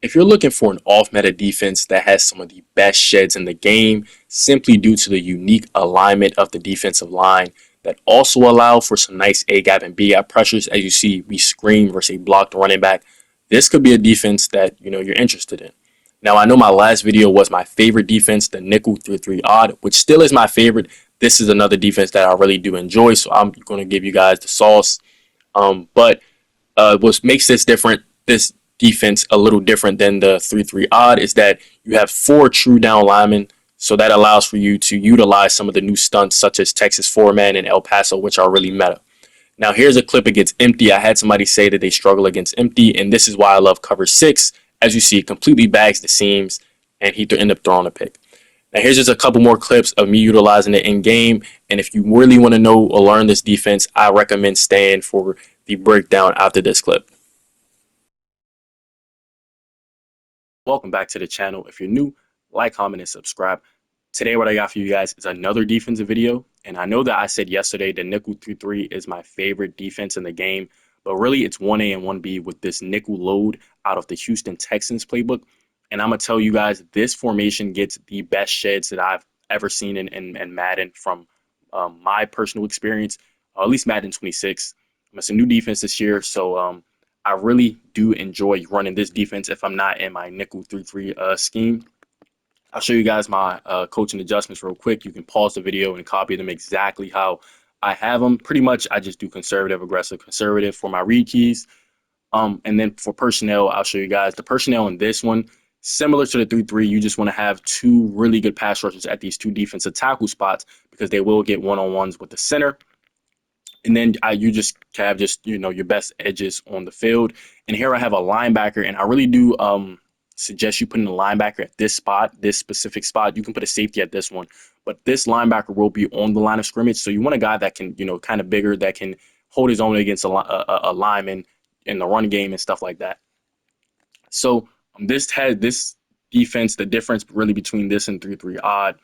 If you're looking for an off-meta defense that has some of the best sheds in the game, simply due to the unique alignment of the defensive line that also allow for some nice A-gap and B-gap pressures, as you see, we screen versus a blocked running back, this could be a defense that you're interested in. Now, I know my last video was my favorite defense, the nickel 3-3 odd, which still is my favorite. This is another defense that I really do enjoy, so I'm going to give you guys the sauce. But what makes this defense a little different than the 3-3 odd is that you have four true down linemen. So that allows for you to utilize some of the new stunts such as Texas four-man and El Paso, which are really meta. Now here's a clip against empty. I had somebody say that they struggle against empty, and this is why I love cover six. As you see, it completely bags the seams, and he ended up throwing a pick. Now here's just a couple more clips of me utilizing it in game. And if you really want to know or learn this defense, I recommend staying for the breakdown after this clip. Welcome back to the channel. If you're new, like, comment, and subscribe. Today, what I got for you guys is another defensive video. And I know that I said yesterday the nickel 3-3 is my favorite defense in the game, but really it's 1A and 1B with this nickel load out of the Houston Texans playbook. And I'm going to tell you guys, this formation gets the best sheds that I've ever seen in Madden from my personal experience, at least Madden 26. It's a new defense this year, so I really do enjoy running this defense if I'm not in my nickel 3-3 scheme. I'll show you guys my coaching adjustments real quick. You can pause the video and copy them exactly how I have them. Pretty much, I just do conservative, aggressive, conservative for my read keys. And then for personnel, I'll show you guys the personnel in this one. Similar to the 3-3, you just want to have two really good pass rushers at these two defensive tackle spots because they will get one-on-ones with the center. And then you just have your best edges on the field. And here I have a linebacker, and I really do suggest you putting a linebacker at this spot, this specific spot. You can put a safety at this one, but this linebacker will be on the line of scrimmage. So you want a guy that can, kind of bigger, that can hold his own against a lineman in the run game and stuff like that. So this defense, the difference really between this and 3-3 odd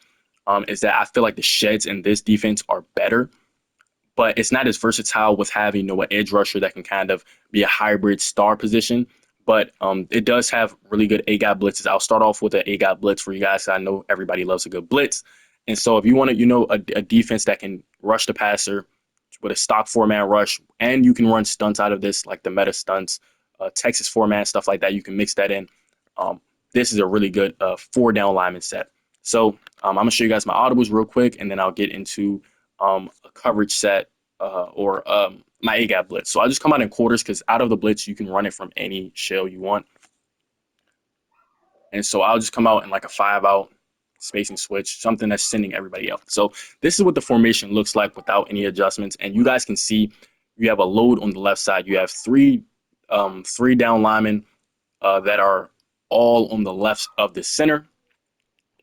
is that I feel like the sheds in this defense are better, but it's not as versatile with having an edge rusher that can kind of be a hybrid star position. But it does have really good A-gap blitzes. I'll start off with an A-gap blitz for you guys. I know everybody loves a good blitz. And so if you want a defense that can rush the passer with a stock four-man rush, and you can run stunts out of this, like the meta stunts, Texas four-man, stuff like that, you can mix that in. This is a really good four-down lineman set. So I'm going to show you guys my audibles real quick, and then I'll get into a coverage set or my A-gap blitz. So I'll just come out in quarters because out of the blitz, you can run it from any shell you want. And so I'll just come out in like a 5-out spacing switch, something that's sending everybody out. So this is what the formation looks like without any adjustments. And you guys can see you have a load on the left side. You have three down linemen that are all on the left of the center.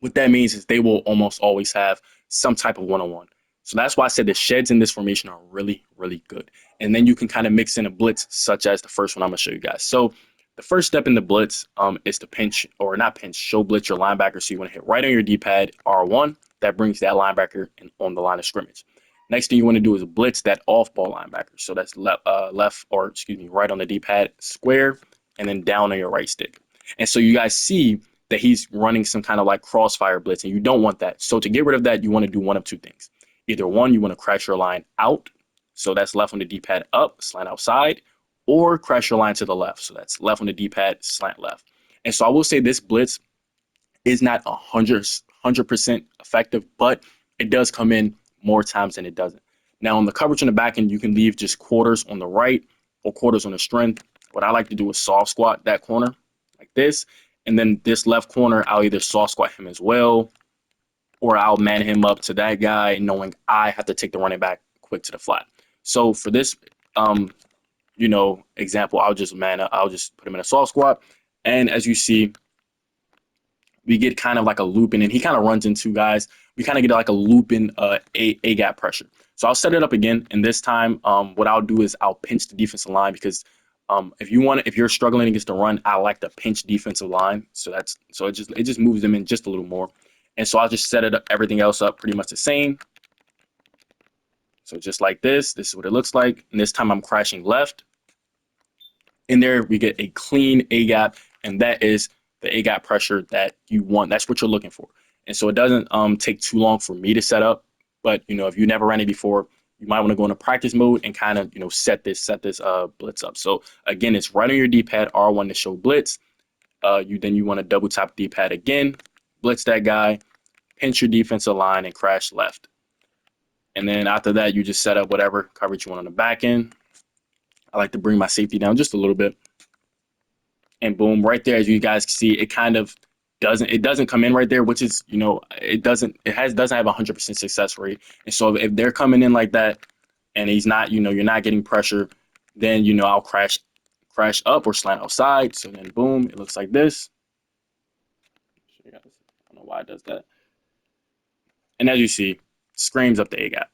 What that means is they will almost always have some type of one-on-one. So that's why I said the sheds in this formation are really, really good. And then you can kind of mix in a blitz, such as the first one I'm going to show you guys. So the first step in the blitz is to pinch, or not pinch, show blitz your linebacker. So you want to hit right on your D-pad, R1. That brings that linebacker on the line of scrimmage. Next thing you want to do is blitz that off-ball linebacker. So that's right on the D-pad, square, and then down on your right stick. And so you guys see that he's running some kind of like crossfire blitz, and you don't want that. So to get rid of that, you want to do one of two things. Either one, you want to crash your line out, so that's left on the D-pad up, slant outside, or crash your line to the left, so that's left on the D-pad, slant left. And so I will say this blitz is not 100% effective, but it does come in more times than it doesn't. Now on the coverage on the back end, you can leave just quarters on the right or quarters on the strength. What I like to do is soft squat that corner like this, and then this left corner, I'll either soft squat him as well, or I'll man him up to that guy, knowing I have to take the running back quick to the flat. So for this, example, I'll just put him in a soft squat, and as you see, we get kind of like a looping, and he kind of runs into guys. We kind of get like a looping A-gap pressure. So I'll set it up again, and this time, what I'll do is I'll pinch the defensive line because if you're struggling against the run, I like the pinch defensive line. So it just moves them in just a little more. And so I'll just set everything else up pretty much the same. So just like this is what it looks like. And this time I'm crashing left. In there, we get a clean A-gap. and that is the A gap pressure that you want. That's what you're looking for. And so it doesn't take too long for me to set up. But if you never ran it before, you might want to go into practice mode and kind of set this blitz up. So again, it's right on your D-pad R1 to show blitz. You want to double tap D-pad again, blitz that guy, pinch your defensive line, and crash left. And then after that, you just set up whatever coverage you want on the back end. I like to bring my safety down just a little bit. And boom, right there, as you guys can see, it kind of doesn't come in right there, which is, doesn't have a 100% success rate. And so if they're coming in like that and he's not, you're not getting pressure, then, I'll crash up or slant outside. So then boom, it looks like this. I don't know why it does that. And as you see, screams up the A gap.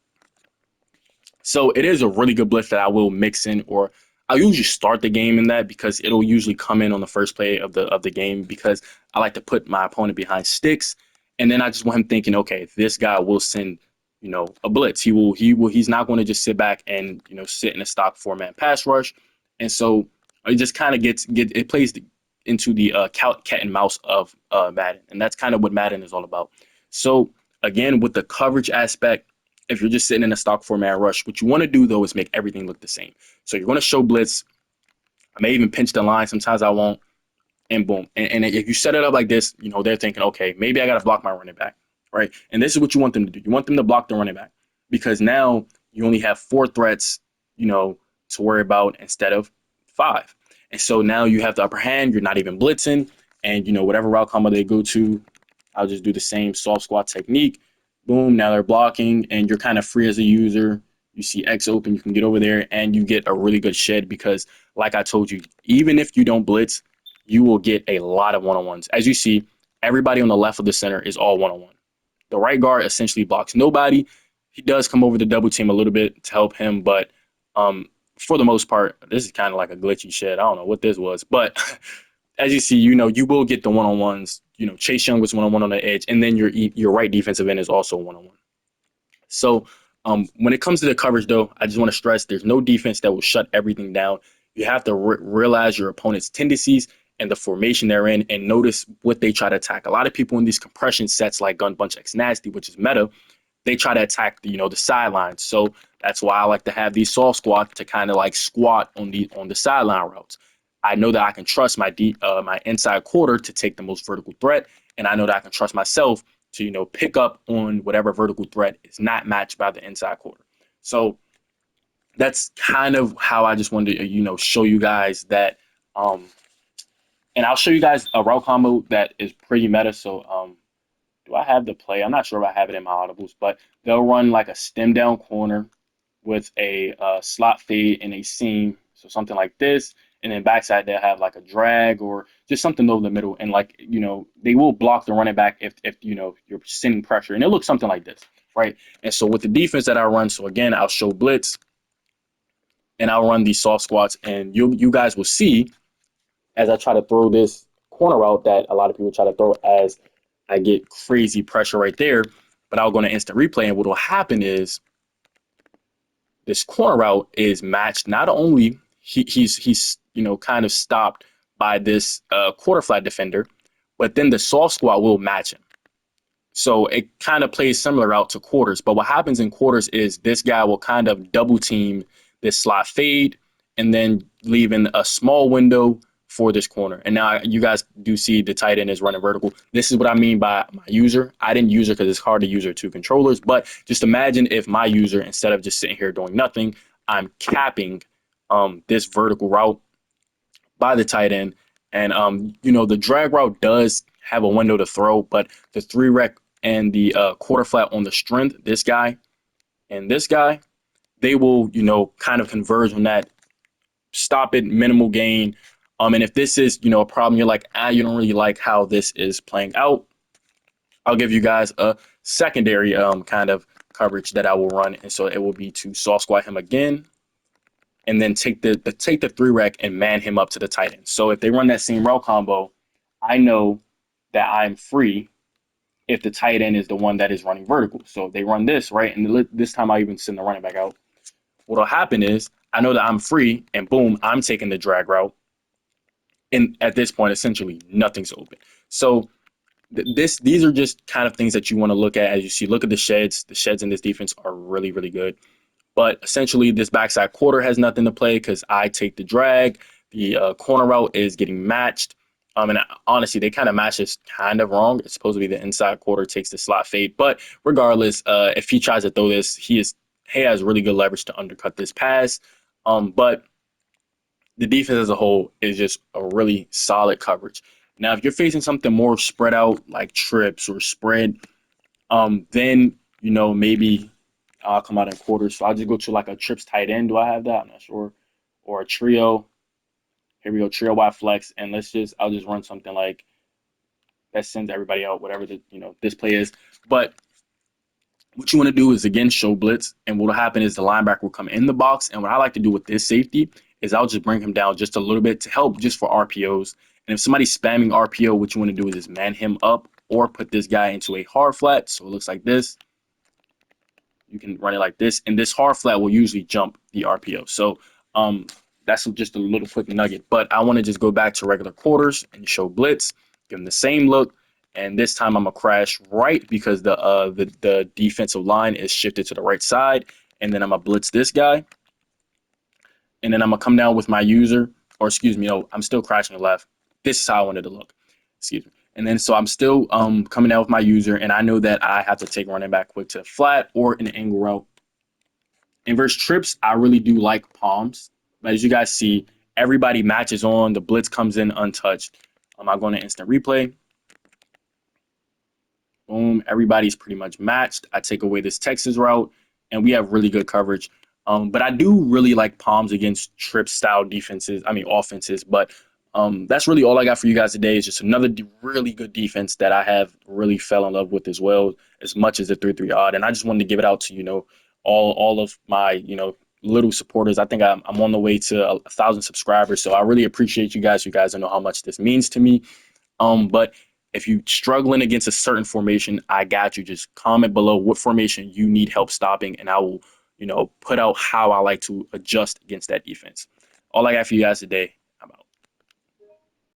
So it is a really good blitz that I will mix in, or I'll usually start the game in that because it'll usually come in on the first play of the game, because I like to put my opponent behind sticks, and then I just want him thinking, okay, this guy will send a blitz. He's not going to just sit back and sit in a stock 4-man pass rush, and so it just kind of it plays into the cat and mouse of Madden, and that's kind of what Madden is all about. So again, with the coverage aspect, if you're just sitting in a stock 4-man rush, what you want to do, though, is make everything look the same. So you're going to show blitz. I may even pinch the line. Sometimes I won't. And boom. And if you set it up like this, they're thinking, okay, maybe I got to block my running back, right? And this is what you want them to do. You want them to block the running back, because now you only have 4 threats, to worry about instead of 5. And so now you have the upper hand. You're not even blitzing. And, whatever route combo they go to, I'll just do the same soft squat technique. Boom, now they're blocking, and you're kind of free as a user. You see X open, you can get over there, and you get a really good shed because, like I told you, even if you don't blitz, you will get a lot of one-on-ones. As you see, everybody on the left of the center is all one-on-one. The right guard essentially blocks nobody. He does come over to double team a little bit to help him, but for the most part, this is kind of like a glitchy shed. I don't know what this was, but as you see, you will get the one-on-ones. Chase Young was one-on-one on the edge, and then your right defensive end is also one-on-one. So when it comes to the coverage, though, I just want to stress there's no defense that will shut everything down. You have to realize your opponent's tendencies and the formation they're in, and notice what they try to attack. A lot of people in these compression sets like Gun Bunch X Nasty, which is meta, they try to attack the sidelines. So that's why I like to have these soft squats to kind of like squat on the sideline routes. I know that I can trust my my inside quarter to take the most vertical threat, and I know that I can trust myself to pick up on whatever vertical threat is not matched by the inside quarter. So that's kind of how I just wanted to show you guys that. And I'll show you guys a route combo that is pretty meta. So do I have the play? I'm not sure if I have it in my audibles, but they'll run like a stem down corner with a slot fade and a seam. So something like this. And then backside, they'll have like a drag or just something over the middle. And like, they will block the running back if you're sending pressure. And it looks something like this, right? And so with the defense that I run, so again, I'll show blitz and I'll run these soft squats. And you guys will see as I try to throw this corner route that a lot of people try to throw, as I get crazy pressure right there. But I'll go to instant replay, and what will happen is this corner route is matched. Not only he's kind of stopped by this quarter flat defender, but then the soft squat will match him. So it kind of plays similar out to quarters. But what happens in quarters is this guy will kind of double team this slot fade and then leaving a small window for this corner. And now you guys do see the tight end is running vertical. This is what I mean by my user. I didn't use her because it's hard to use her 2 controllers, but just imagine if my user, instead of just sitting here doing nothing, I'm capping this vertical route by the tight end. And the drag route does have a window to throw, but the 3 rec and the quarter flat on the strength, this guy and this guy, they will kind of converge on that stop it, minimal gain. And if this is, a problem, you're like, you don't really like how this is playing out, I'll give you guys a secondary kind of coverage that I will run. And so it will be to soft squat him again, and then take the 3 rec and man him up to the tight end. So if they run that same route combo, I know that I'm free if the tight end is the one that is running vertical. So if they run this, right, and this time I even send the running back out, what'll happen is I know that I'm free, and boom, I'm taking the drag route. and at this point, essentially nothing's open. So these are just kind of things that you want to look at as you see. Look at the sheds. The sheds in this defense are really, really good. But essentially, this backside quarter has nothing to play because I take the drag. The corner route is getting matched. And honestly, they kind of match this kind of wrong. It's supposed to be the inside quarter takes the slot fade. But regardless, if he tries to throw this, he has really good leverage to undercut this pass. But the defense as a whole is just a really solid coverage. Now, if you're facing something more spread out like trips or spread, then maybe I'll come out in quarters. So I'll just go to like a trips tight end. Do I have that? I'm not sure. Or a trio. Here we go, trio Y flex, and I'll just run something like that sends everybody out, whatever the this play is. But what you want to do is again show blitz, and what will happen is the linebacker will come in the box. And what I like to do with this safety is I'll just bring him down just a little bit to help just for RPOs. And if somebody's spamming RPO, what you want to do is just man him up or put this guy into a hard flat. So it looks like this. You can run it like this, and this hard flat will usually jump the RPO. So that's just a little quick nugget. But I want to just go back to regular quarters and show blitz, give them the same look, and this time I'm gonna crash right because the defensive line is shifted to the right side, and then I'm gonna blitz this guy, and then I'm gonna come down with my user, or excuse me, no, I'm still crashing left. This is how I wanted to look. Excuse me. And then so I'm still coming down with my user, and I know that I have to take running back quick to flat or an angle route. Inverse trips, I really do like palms. But as you guys see, everybody matches on. The blitz comes in untouched. I'm going to instant replay. Boom, everybody's pretty much matched. I take away this Texas route, and we have really good coverage. But I do really like palms against trip style offenses. But that's really all I got for you guys today. Is just another really good defense that I have really fell in love with as well, as much as the 3-3 odd. And I just wanted to give it out to all of my little supporters. I think I'm on the way to 1,000 subscribers, so I really appreciate you guys. You guys don't know how much this means to me. But if you're struggling against a certain formation, I got you. Just comment below what formation you need help stopping, and I will, put out how I like to adjust against that defense. All I got for you guys today.